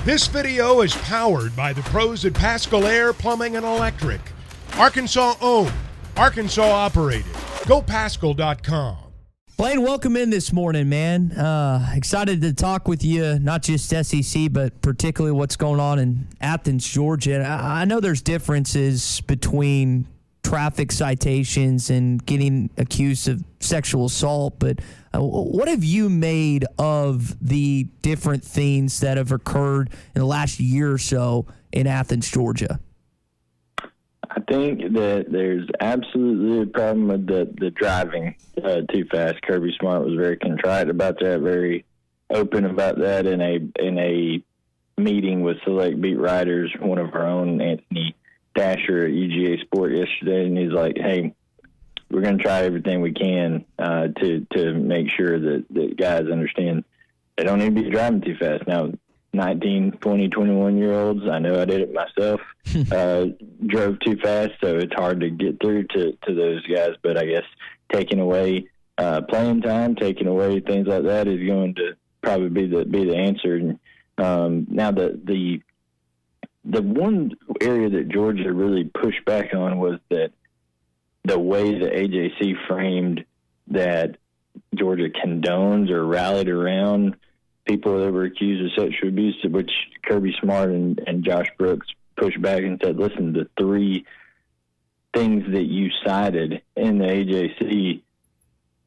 This video is powered by the pros at Pascal Air Plumbing and Electric. Arkansas owned, Arkansas operated. GoPascal.com. Blayne, welcome in this morning, man. Excited to talk with you, not just SEC, but particularly what's going on in Athens, Georgia. I know there's differences between traffic citations and getting accused of sexual assault, but what have you made of the different things that have occurred in the last year or so in Athens, Georgia? I think that there's absolutely a problem with the driving too fast. Kirby Smart was very contrite about that, very open about that in a meeting with select beat writers, one of our own, Anthony Dasher at UGA Sport yesterday, and he's like, hey, we're going to try everything we can to make sure that guys understand they don't need to be driving too fast. Now, 19, 20, 21-year-olds, I know I did it myself, drove too fast, so it's hard to get through to those guys. But I guess taking away playing time, taking away things like that is going to probably be the answer. And now the one area that Georgia really pushed back on was that the way the AJC framed that Georgia condones or rallied around people that were accused of sexual abuse, which Kirby Smart and Josh Brooks pushed back and said, listen, the three things that you cited in the AJC,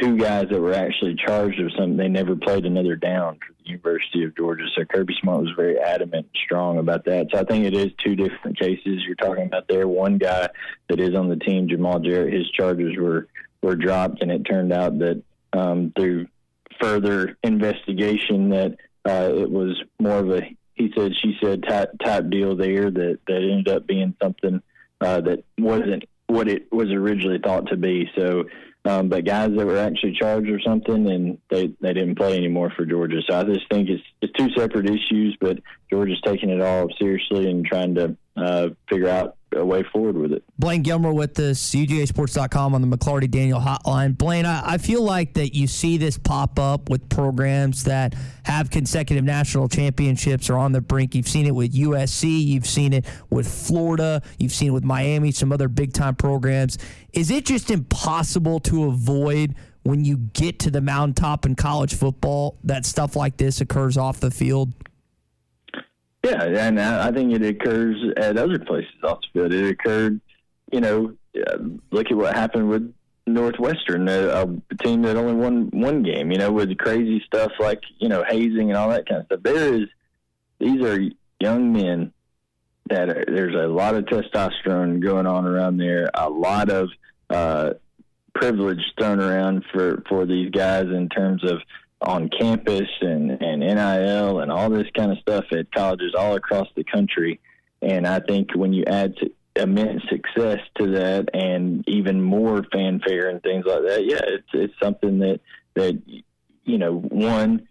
two guys that were actually charged with something, they never played another down for the University of Georgia. So Kirby Smart was very adamant and strong about that. So I think it is two different cases you're talking about there. One guy that is on the team, Jamal Jarrett, his charges were dropped, and it turned out that through further investigation that it was more of a he said, she said type deal there that ended up being something that wasn't what it was originally thought to be. So, but guys that were actually charged or something, and they didn't play anymore for Georgia. So I just think it's two separate issues, but Georgia's taking it all seriously and trying to figure out a way forward with it. Blayne Gilbert with us, UGAsports.com on the McClarty Daniel hotline. Blayne, I feel like that you see this pop up with programs that have consecutive national championships or on the brink. You've seen it with USC. You've seen it with Florida. You've seen it with Miami, some other big-time programs. Is it just impossible to avoid when you get to the mountaintop in college football that stuff like this occurs off the field? Yeah, and I think it occurs at other places off the field. It occurred, look at what happened with Northwestern, a team that only won one game, with crazy stuff like, hazing and all that kind of stuff. These are young men that there's a lot of testosterone going on around there, a lot of privilege thrown around for these guys in terms of on campus and NIL and all this kind of stuff at colleges all across the country. And I think when you add immense success to that and even more fanfare and things like that, yeah, it's something that one,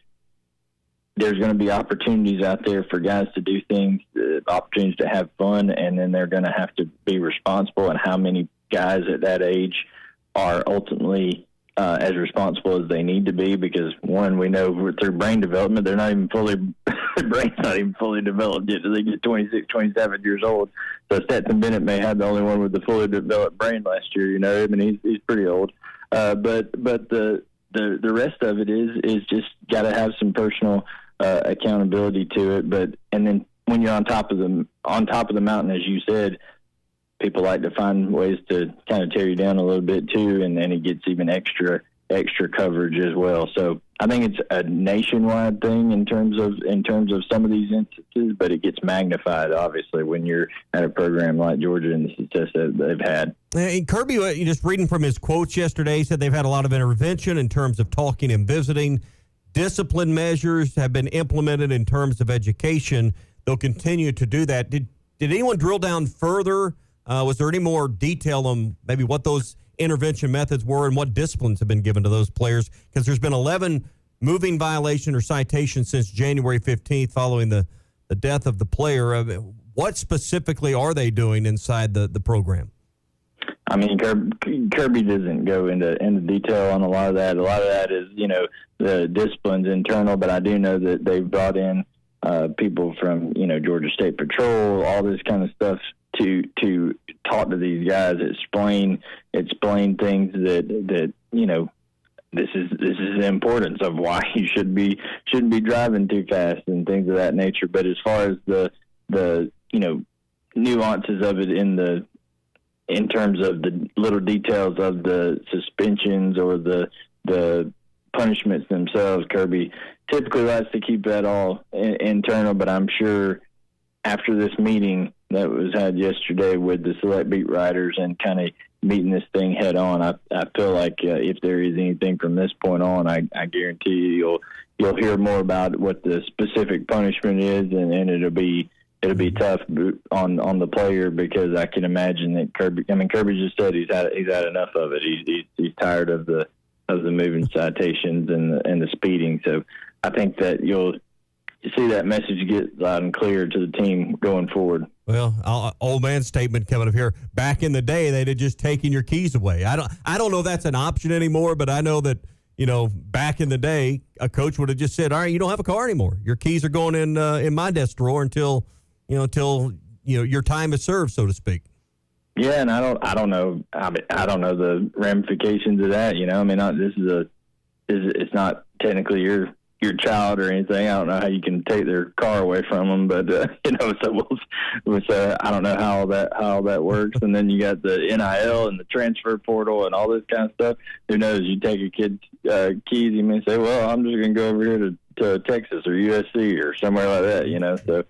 there's going to be opportunities out there for guys to do things, opportunities to have fun, and then they're going to have to be responsible. And how many guys at that age are ultimately as responsible as they need to be, because one, we know through brain development, they're not even their brain's not even fully developed yet. They get 26, 27 years old. So Stetson Bennett may have the only one with the fully developed brain last year. He's pretty old. But the rest of it is just got to have some personal accountability to it. And then when you're on top of the mountain, as you said, people like to find ways to kind of tear you down a little bit too, and then it gets even extra coverage as well. So I think it's a nationwide thing in terms of some of these instances, but it gets magnified obviously when you're at a program like Georgia and the success that they've had. And Kirby, just reading from his quotes yesterday, he said they've had a lot of intervention in terms of talking and visiting. Discipline measures have been implemented in terms of education. They'll continue to do that. Did anyone drill down further? Was there any more detail on maybe what those intervention methods were and what disciplines have been given to those players? Because there's been 11 moving violation or citations since January 15th following the death of the player. What specifically are they doing inside the program? I mean, Kirby doesn't go into detail on a lot of that. A lot of that is, the discipline's internal, but I do know that they've brought in people from, Georgia State Patrol, all this kind of stuff to talk to these guys, explain things that this is the importance of why you shouldn't be driving too fast and things of that nature. But as far as the nuances of it in terms of the little details of the suspensions or the punishments themselves, Kirby typically likes to keep that all internal. But I'm sure after this meeting that was had yesterday with the select beat writers and kind of meeting this thing head on, I feel like if there is anything from this point on, I guarantee you'll hear more about what the specific punishment is, and it'll be tough on the player, because I can imagine that Kirby just said he's had enough of it. He's tired of the moving citations and the speeding. So I think that you'll see that message get loud and clear to the team going forward. Well, old man statement coming up here. Back in the day, they'd have just taken your keys away. I don't know if that's an option anymore, but I know that, back in the day, a coach would have just said, all right, you don't have a car anymore. Your keys are going in my desk drawer until your time is served, so to speak. Yeah, and I don't know the ramifications of that. It's not technically your child or anything. I don't know how you can take their car away from them, but so I don't know how that works. And then you got the NIL and the transfer portal and all this kind of stuff. Who knows? You take a kid's keys, you may say, well, I'm just going to go over here to Texas or USC or somewhere like that. So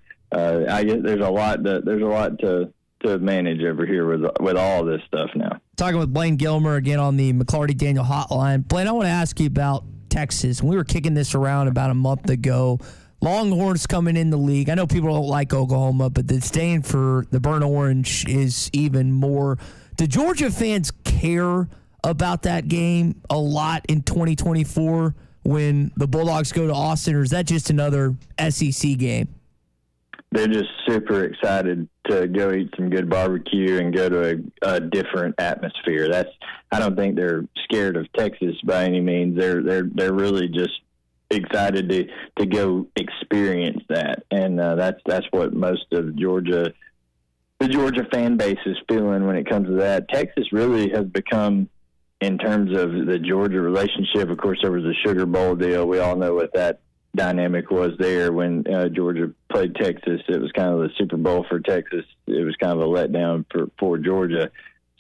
I guess there's a lot to manage over here with all this stuff now. Talking with Blayne Gilbert again on the McClarty Daniel hotline. Blayne, I want to ask you about Texas. We were kicking this around about a month ago. Longhorns coming in the league. I know people don't like Oklahoma, but the disdain for the burnt orange is even more. Do Georgia fans care about that game a lot in 2024 when the Bulldogs go to Austin, or is that just another SEC game? They're just super excited to go eat some good barbecue and go to a different atmosphere. I don't think they're scared of Texas by any means. They're really just excited to go experience that, and that's what most of the Georgia fan base is feeling when it comes to that. Texas really has become, in terms of the Georgia relationship. Of course, there was a Sugar Bowl deal. We all know what that dynamic was there when Georgia played Texas. It was kind of the Super Bowl for Texas. It was kind of a letdown for Georgia.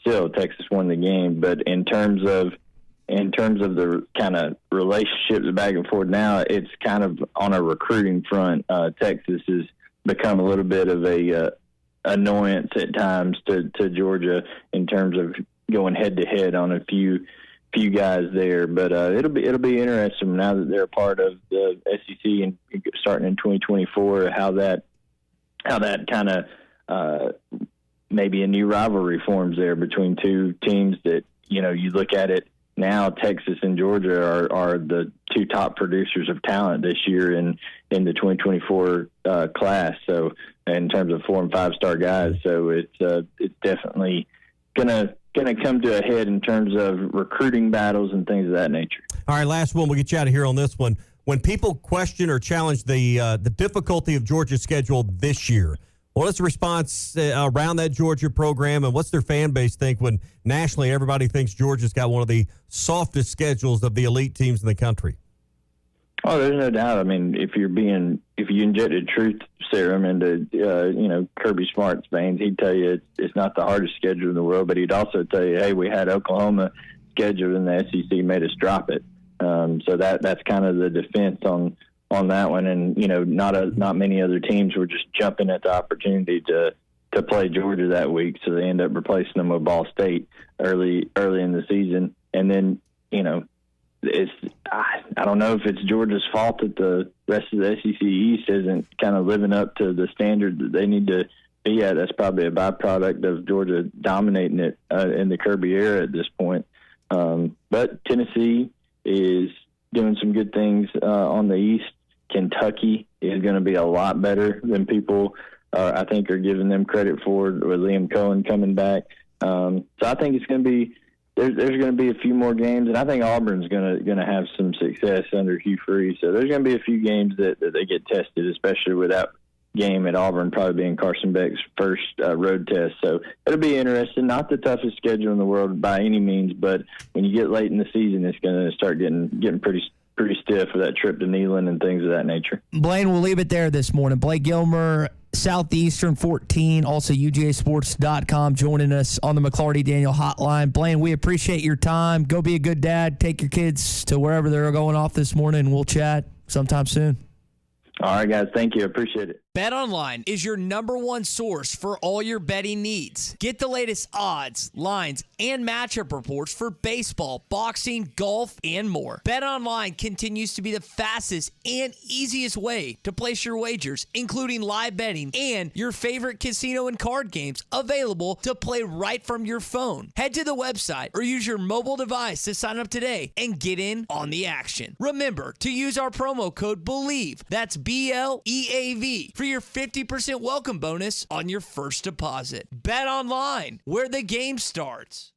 Still, Texas won the game, but in terms of the kind of relationships back and forth now, it's kind of on a recruiting front. Texas has become a little bit of a annoyance at times to Georgia in terms of going head to head on a few guys there, but it'll be interesting now that they're a part of the SEC and starting in 2024. How that kind of maybe a new rivalry forms there between two teams that you look at it now. Texas and Georgia are the two top producers of talent this year in the 2024 class. So in terms of 4- and 5-star guys, so it's definitely gonna come to a head in terms of recruiting battles and things of that nature. All right, last one. We'll get you out of here on this one. When people question or challenge the difficulty of Georgia's schedule this year, what is the response around that Georgia program, and what's their fan base think when nationally everybody thinks Georgia's got one of the softest schedules of the elite teams in the country? Oh, there's no doubt. I mean, if you injected truth serum into Kirby Smart's veins, he'd tell you it's not the hardest schedule in the world, but he'd also tell you, hey, we had Oklahoma scheduled and the SEC made us drop it. So that's kind of the defense on that one, and not many other teams were just jumping at the opportunity to play Georgia that week, so they end up replacing them with Ball State early in the season, and then I don't know if it's Georgia's fault that the rest of the SEC East isn't kind of living up to the standard that they need to be at. That's probably a byproduct of Georgia dominating it in the Kirby era at this point. But Tennessee is doing some good things on the East. Kentucky is going to be a lot better than people I think are giving them credit for, with Liam Cohen coming back. So I think it's going to be there's going to be a few more games, and I think Auburn's going to have some success under Hugh Freeze. So there's going to be a few games that they get tested, especially with that game at Auburn probably being Carson Beck's first road test. So it'll be interesting. Not the toughest schedule in the world by any means, but when you get late in the season, it's going to start getting pretty stiff for that trip to Neyland and things of that nature. Blayne, we'll leave it there this morning. Blayne Gilbert, Southeastern 14, also UGAsports.com, joining us on the McClarty Daniel Hotline. Blayne, we appreciate your time. Go be a good dad. Take your kids to wherever they're going off this morning, and we'll chat sometime soon. All right, guys. Thank you. Appreciate it. BetOnline is your #1 source for all your betting needs. Get the latest odds, lines, and matchup reports for baseball, boxing, golf, and more. BetOnline continues to be the fastest and easiest way to place your wagers, including live betting and your favorite casino and card games available to play right from your phone. Head to the website or use your mobile device to sign up today and get in on the action. Remember to use our promo code BELIEVE, that's BLEAV, for your 50% welcome bonus on your first deposit. Bet online, where the game starts.